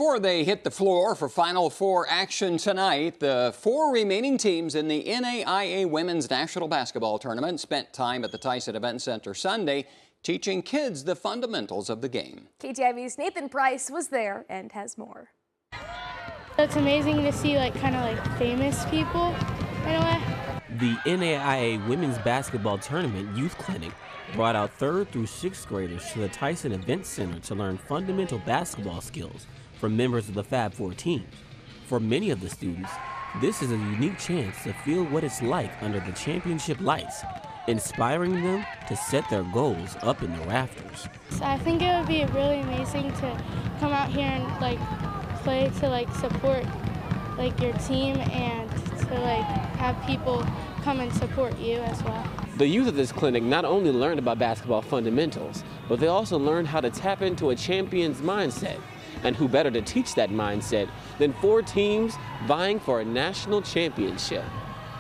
Before they hit the floor for Final Four action tonight, the 4 remaining teams in the NAIA Women's National Basketball Tournament spent time at the Tyson Events Center Sunday teaching kids the fundamentals of the game. KTIV's Nathan Price was there and has more. It's amazing to see kind of famous people in a way. The NAIA Women's Basketball Tournament Youth Clinic brought out 3rd through 6th graders to the Tyson Events Center to learn fundamental basketball skills from members of the Fab Four teams. For many of the students, this is a unique chance to feel what it's like under the championship lights, inspiring them to set their goals up in the rafters. So I think it would be really amazing to come out here and play to support your team and to have people come and support you as well. The youth of this clinic not only learned about basketball fundamentals, but they also learned how to tap into a champion's mindset. And who better to teach that mindset than 4 teams vying for a national championship?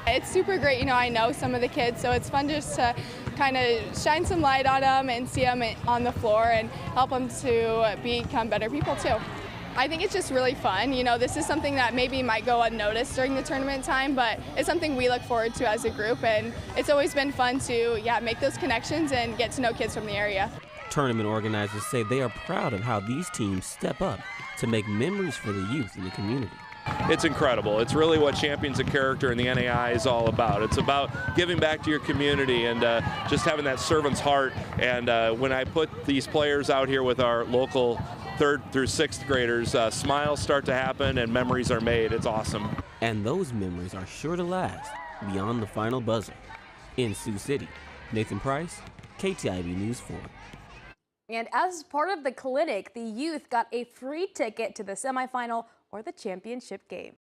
It's super great, I know some of the kids, so it's fun just to kind of shine some light on them and see them on the floor and help them to become better people too. I think it's just really fun. This is something that maybe might go unnoticed during the tournament time, but it's something we look forward to as a group, and it's always been fun to make those connections and get to know kids from the area. Tournament organizers say they are proud of how these teams step up to make memories for the youth in the community. It's incredible. It's really what Champions of Character in the NAIA is all about. It's about giving back to your community and just having that servant's heart. And when I put these players out here with our local 3rd through 6th graders, smiles start to happen and memories are made. It's awesome. And those memories are sure to last beyond the final buzzer. In Sioux City, Nathan Price, KTIV News 4. And as part of the clinic, the youth got a free ticket to the semifinal or the championship game.